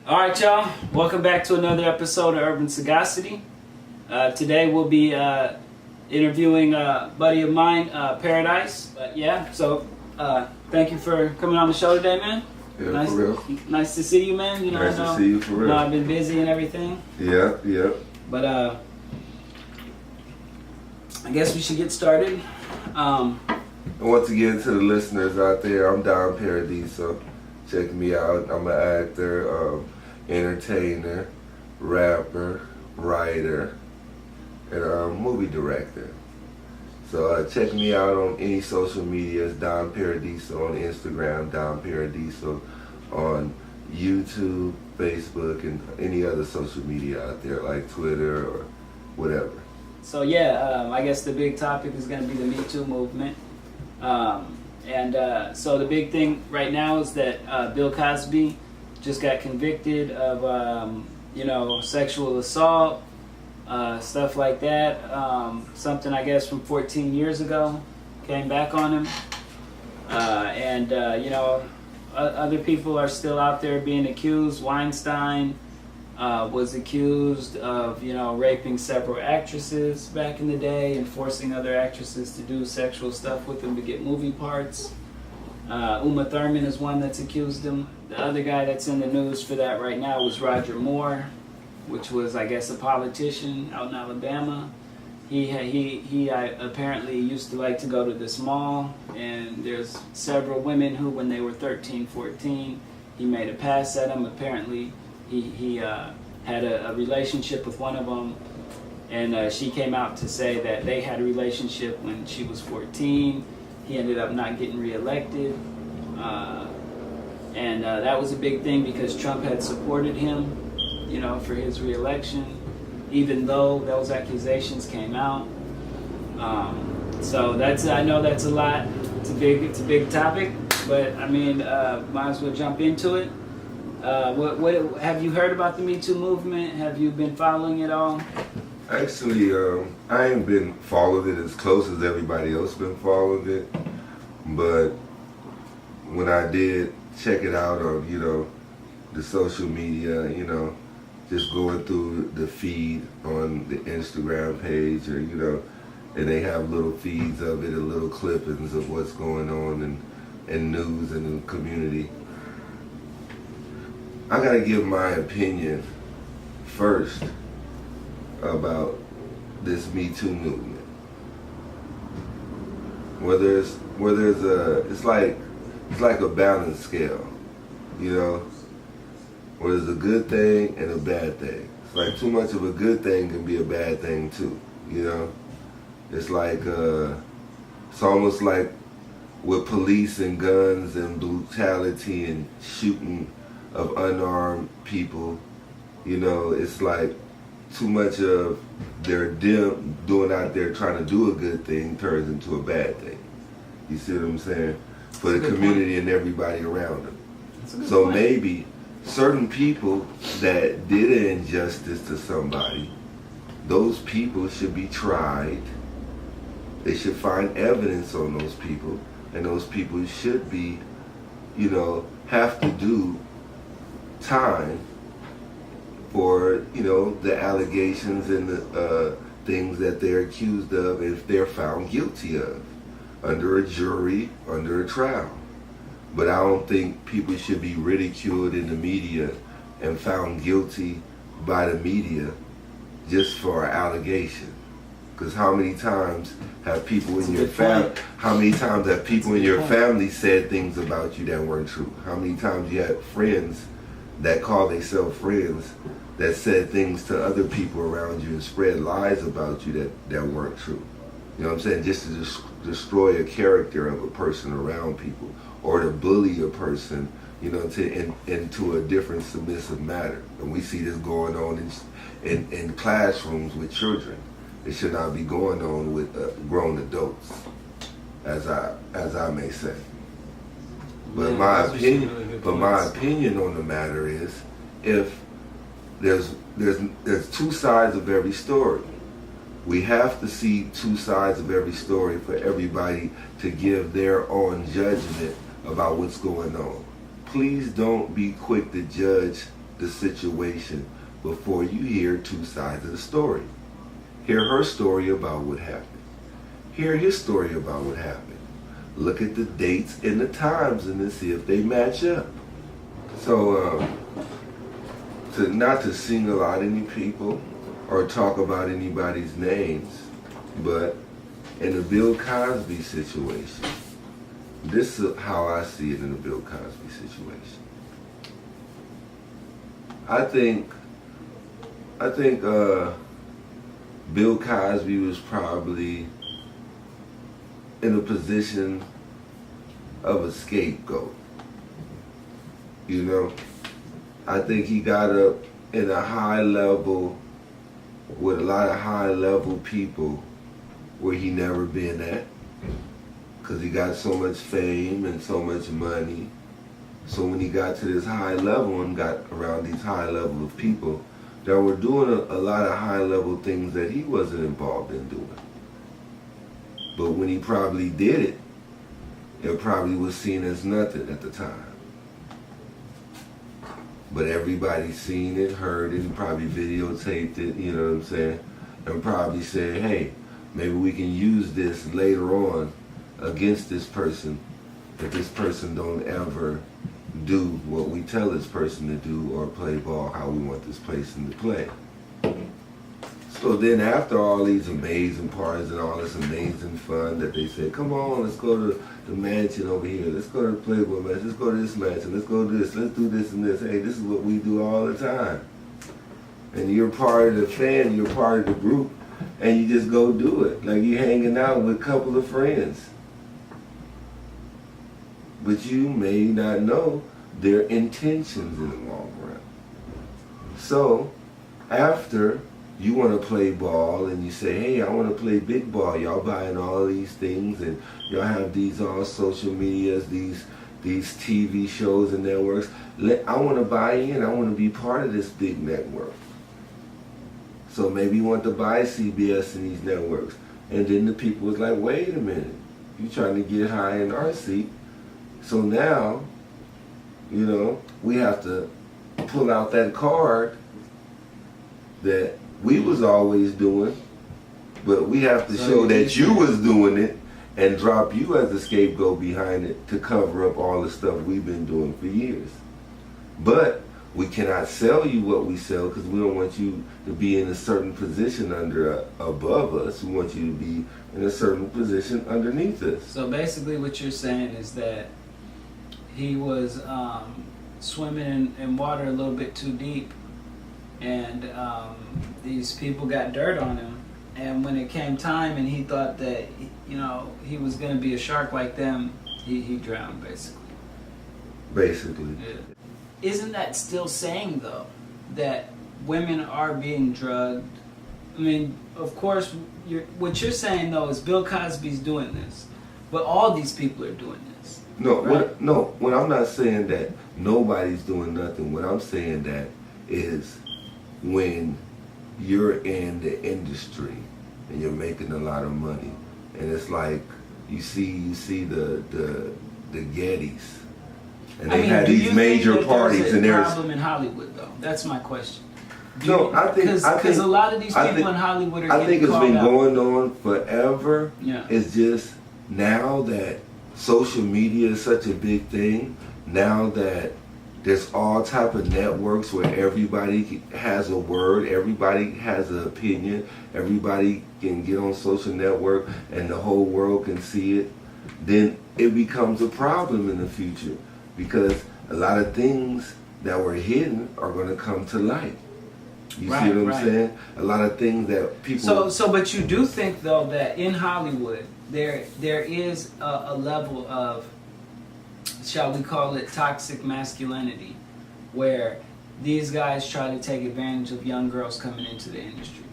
All right, y'all. Welcome back to another episode of Urban Sagacity. Today we'll be interviewing a buddy of mine, Paradise. Thank you for coming on the show today, man. Yeah, for real. Nice to see you, man. Nice to see you, for real. I've been busy and everything. Yeah. But I guess we should get started. And once again, to the listeners out there, I'm Don Paradiso. Check me out. I'm an actor, entertainer, rapper, writer, and movie director. So check me out on any social media. It's Don Paradiso on Instagram, Don Paradiso on YouTube, Facebook, and any other social media out there like Twitter or whatever. So I guess the big topic is going to be the Me Too movement. So the big thing right now is that Bill Cosby just got convicted of, sexual assault, stuff like that. Something, I guess, from 14 years ago came back on him. Other people are still out there being accused. Weinstein was accused of, raping several actresses back in the day and forcing other actresses to do sexual stuff with him to get movie parts. Uma Thurman is one that's accused him. The other guy that's in the news for that right now was Roger Moore, which was, I guess, a politician out in Alabama. He apparently used to like to go to this mall, and there's several women who, when they were 13, 14, he made a pass at them. Apparently, he had a relationship with one of them, and she came out to say that they had a relationship when she was 14. He ended up not getting reelected, and that was a big thing because Trump had supported him, for his reelection, even though those accusations came out. I know that's a lot. It's a big topic, but I mean, might as well jump into it. What have you heard about the Me Too movement? Have you been following it all? Actually, I ain't been following it as close as everybody else been following it, but when I did check it out on, the social media, just going through the feed on the Instagram page, or and they have little feeds of it and little clippings of what's going on in news and in the community. I gotta give my opinion first about this Me Too movement. It's like a balance scale, where there's a good thing and a bad thing. It's like too much of a good thing can be a bad thing too, It's like, it's almost like with police and guns and brutality and shooting of unarmed people, it's like too much of them doing out there trying to do a good thing turns into a bad thing. You see what I'm saying? For the community and everybody around them. So maybe certain people that did an injustice to somebody, those people should be tried. They should find evidence on those people, and those people should be, have to do time for, the allegations and the things that they're accused of if they're found guilty of, under a jury, under a trial. But I don't think people should be ridiculed in the media and found guilty by the media just for an allegation. Because how many times have people in your family? How many times have people in your family said things about you that weren't true? How many times you had friends that call themselves friends that said things to other people around you and spread lies about you that weren't true? You know what I'm saying? Just to destroy a character of a person around people, or to bully a person, into a different submissive manner. And we see this going on in classrooms with children. It should not be going on with grown adults, as I may say. But my opinion on the matter is, if there's two sides of every story. We have to see two sides of every story for everybody to give their own judgment about what's going on. Please don't be quick to judge the situation before you hear two sides of the story. Hear her story about what happened. Hear his story about what happened. Look at the dates and the times and then see if they match up. So, not to single out any people or talk about anybody's names, but in the Bill Cosby situation, this is how I see it in the Bill Cosby situation. I think Bill Cosby was probably in a position of a scapegoat. You know, I think he got up in a high level with a lot of high level people where he never been at, because he got so much fame and so much money. So when he got to this high level and got around these high level of people that were doing a lot of high level things that he wasn't involved in doing. But when he probably did it, it probably was seen as nothing at the time. But everybody seen it, heard it, and probably videotaped it, you know what I'm saying? And probably said, hey, maybe we can use this later on against this person if this person don't ever do what we tell this person to do or play ball how we want this person to play. So then after all these amazing parties and all this amazing fun that they said, come on, let's go to the mansion over here, let's go to the Playboy mansion, let's go to this mansion, let's go to this, let's do this and this. Hey, this is what we do all the time. And you're part of the fan, you're part of the group, and you just go do it. Like you're hanging out with a couple of friends. But you may not know their intentions in the long run. So, after you want to play ball and you say, hey, I want to play big ball, y'all buying all these things and y'all have these all social medias, these TV shows and networks. I want to buy in, I want to be part of this big network. So maybe you want to buy CBS and these networks. And then the people was like, wait a minute, you trying to get high in our seat. So now, you know, we have to pull out that card that we was always doing, but we have to show that you was doing it and drop you as a scapegoat behind it to cover up all the stuff we've been doing for years. But we cannot sell you what we sell because we don't want you to be in a certain position above us. We want you to be in a certain position underneath us. So basically what you're saying is that he was swimming in water a little bit too deep, and these people got dirt on him, and when it came time and he thought that, you know, he was going to be a shark like them, he drowned basically. Yeah. Isn't that still saying, though, that women are being drugged? I mean, of course, what you're saying, though, is Bill Cosby's doing this, but all these people are doing this. No, right? When I'm not saying that nobody's doing nothing, what I'm saying that is when you're in the industry and you're making a lot of money, and it's like you see the Gettys, and they had these major parties, and there's a problem in Hollywood, though. That's my question. I think because a lot of these people in Hollywood are I think getting it's been called out. going on forever. Yeah. It's just now that social media is such a big thing, now that there's all type of networks where everybody has a word, everybody has an opinion, everybody can get on social network and the whole world can see it, then it becomes a problem in the future because a lot of things that were hidden are going to come to light. You see what I'm saying? A lot of things that people... So, but you do think, though, that in Hollywood, there is a level of, shall we call it, toxic masculinity, where these guys try to take advantage of young girls coming into the industry.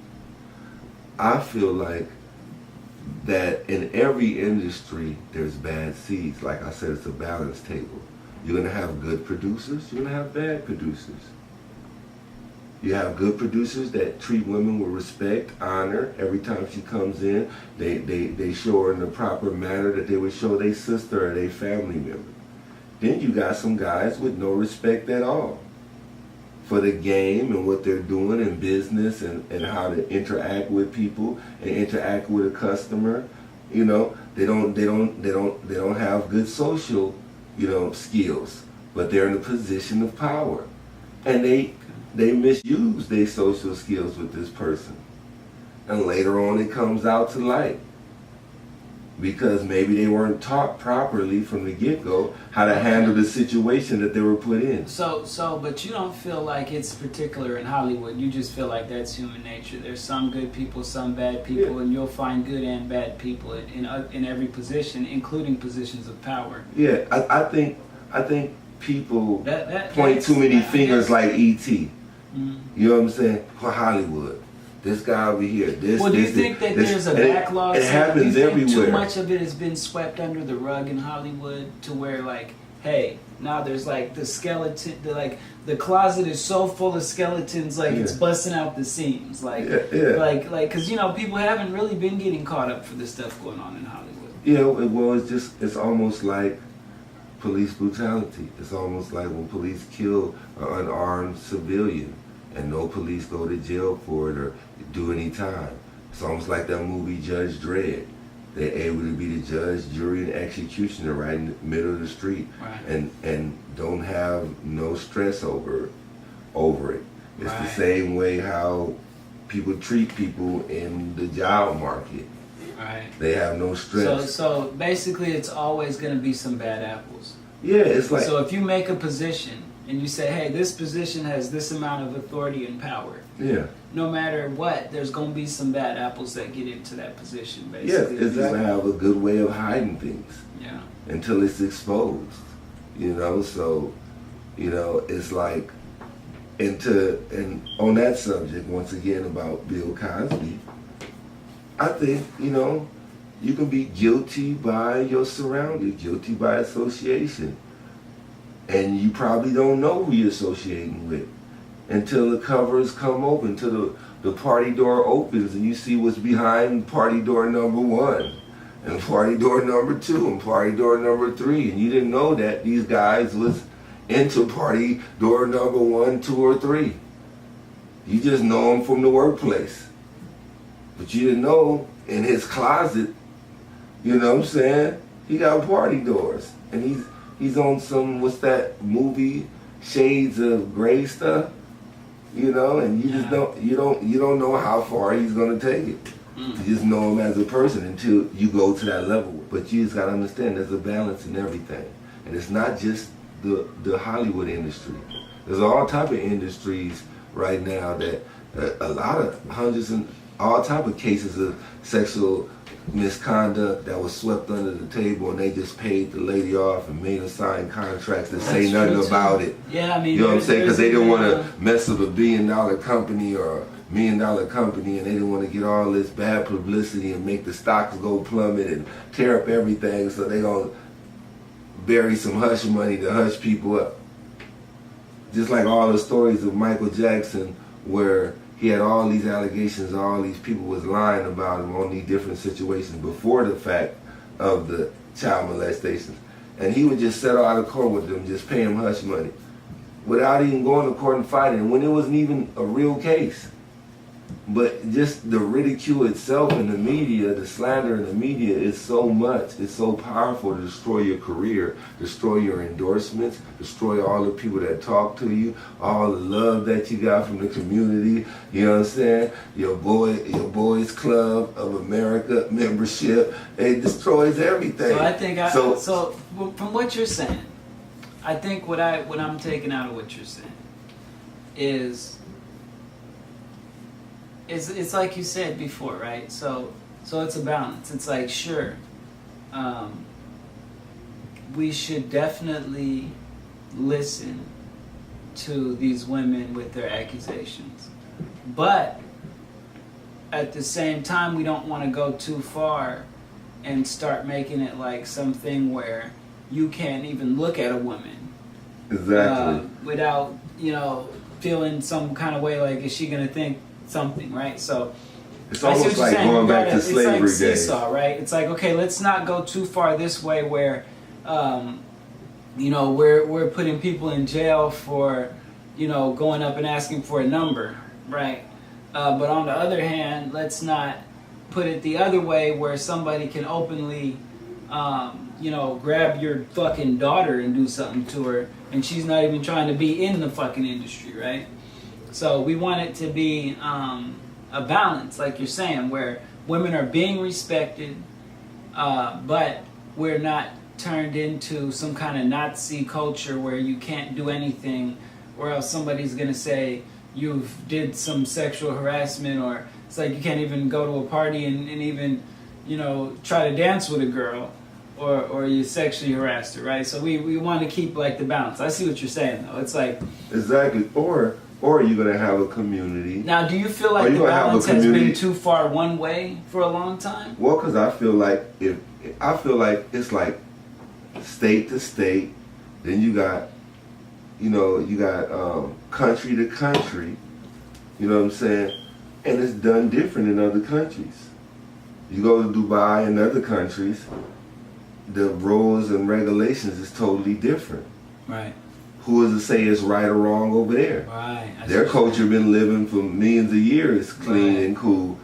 I feel like that in every industry, there's bad seeds. Like I said, it's a balance table. You're going to have good producers, you're going to have bad producers. You have good producers that treat women with respect, honor. Every time she comes in, they show her in the proper manner that they would show their sister or their family member. Then you got some guys with no respect at all for the game and what they're doing in business and how to interact with people and interact with a customer. You know, they don't have good social, skills, but they're in a position of power, and they misuse their social skills with this person, and later on it comes out to light because maybe they weren't taught properly from the get-go how to handle the situation that they were put in. But you don't feel like it's particular in Hollywood. You just feel like that's human nature. There's some good people, some bad people, and you'll find good and bad people in every position, including positions of power. Yeah, I think people point too many fingers like E.T. Mm-hmm. You know what I'm saying? For Hollywood. This guy over here. Do you think that there's a backlog? It happens everywhere. Too much of it has been swept under the rug in Hollywood to where, like, hey, now there's like the skeleton, the closet is so full of skeletons, like it's busting out the seams, like, because people haven't really been getting caught up for the stuff going on in Hollywood. Yeah, well, it's almost like police brutality. It's almost like when police kill an unarmed civilian and no police go to jail for it or do any time. It's almost like that movie Judge Dredd. They're able to be the judge, jury, and executioner right in the middle of the street, right. and don't have no stress over it. It's right. the same way how people treat people in the job market. Right. They have no stress. So basically, it's always going to be some bad apples. Yeah, it's like, so if you make a position and you say, hey, this position has this amount of authority and power. Yeah. No matter what, there's going to be some bad apples that get into that position, basically. Yes, it's going to have a good way of hiding things. Yeah. Until it's exposed. So, it's like, and on that subject, once again, about Bill Cosby, I think, you can be guilty by your surroundings, guilty by association. And you probably don't know who you're associating with until the covers come open, until the party door opens and you see what's behind party door number 1 and party door number 2 and party door number 3. And you didn't know that these guys was into party door number 1, 2, or 3. You just know them from the workplace. But you didn't know in his closet, you know what I'm saying, he got party doors. And he's on some, what's that movie, Shades of Grey stuff, and you just don't know how far he's gonna take it. You just know him as a person until you go to that level. But you just gotta understand there's a balance in everything. And it's not just the Hollywood industry. There's all type of industries right now that a lot of hundreds and all type of cases of sexual misconduct that was swept under the table, and they just paid the lady off and made her sign contracts that say nothing about it. Yeah, I mean, you know what I'm saying? Because they didn't want to mess with $1 billion company or $1 million company, and they didn't want to get all this bad publicity and make the stocks go plummet and tear up everything. So they gonna bury some hush money to hush people up. Just like all the stories of Michael Jackson, where he had all these allegations, all these people was lying about him on these different situations before the fact of the child molestations. And he would just settle out of court with them, just pay him hush money, without even going to court and fighting, when it wasn't even a real case. But just the ridicule itself in the media, the slander in the media is so much, it's so powerful to destroy your career, destroy your endorsements, destroy all the people that talk to you, all the love that you got from the community, you know what I'm saying? Your Boys Club of America membership, it destroys everything. So I think, so from what you're saying, I think what I'm taking out of what you're saying is it's like you said before, right? So it's a balance. It's like, sure, we should definitely listen to these women with their accusations, but at the same time, we don't want to go too far and start making it like something where you can't even look at a woman without feeling some kind of way, like, is she going to think something, right? So it's almost like going back to slavery days. It's like seesaw, right? It's like, okay, let's not go too far this way where we're putting people in jail for going up and asking for a number, right? But on the other hand, let's not put it the other way where somebody can openly, grab your fucking daughter and do something to her, and she's not even trying to be in the fucking industry, right? So we want it to be a balance, like you're saying, where women are being respected, but we're not turned into some kind of Nazi culture where you can't do anything, or else somebody's gonna say you've did some sexual harassment, or it's like you can't even go to a party and even try to dance with a girl, or you sexually harassed her, right? So we want to keep like the balance. I see what you're saying though. It's like exactly, or you're gonna have a community. Now, do you feel like the balance has been too far one way for a long time? Well, because I feel like it's like state to state. Then you got country to country. You know what I'm saying? And it's done different in other countries. You go to Dubai and other countries, the rules and regulations is totally different. Right. Who is to say it's right or wrong over there? Right. Their culture been living for millions of years, clean and cool,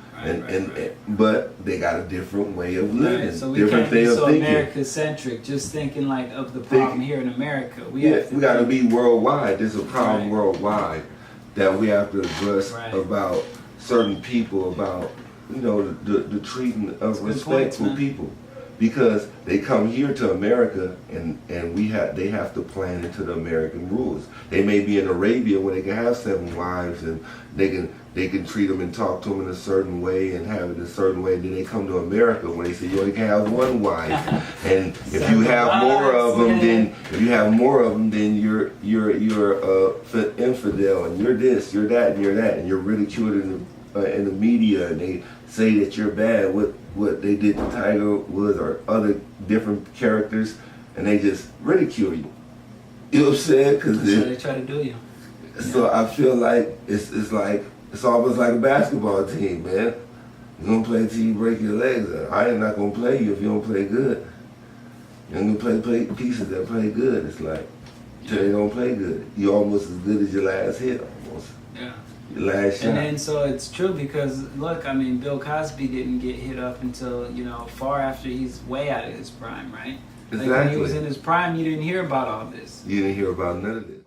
but they got a different way of living. Right. So we different can't be so thinking. America-centric, just thinking like of the problem here in America. We got to be worldwide. There's a problem worldwide that we have to address about certain people, about the treating of respectful people. Because they come here to America and they have to plan into the American rules. They may be in Arabia where they can have 7 wives and they can treat them and talk to them in a certain way and have it a certain way. Then they come to America where they say you only can have 1 wife, and if you have more of them, then you're infidel, and you're this, you're that, and you're that, and you're ridiculed in the media, and they say that you're bad. What they did to Tiger Woods or other different characters, and they just ridicule you. You know what I'm saying? Because they try to do you. So I feel like it's almost like a basketball team, man. You're gonna play till you break your legs. I ain't not gonna play you if you don't play good. You're gonna play pieces that play good. It's like till they don't play good. You're almost as good as your last hit, almost. Yeah. Last shot. And then so it's true because look, I mean, Bill Cosby didn't get hit up until far after he's way out of his prime, right? Exactly. Like when he was in his prime, you didn't hear about all this. You didn't hear about none of this.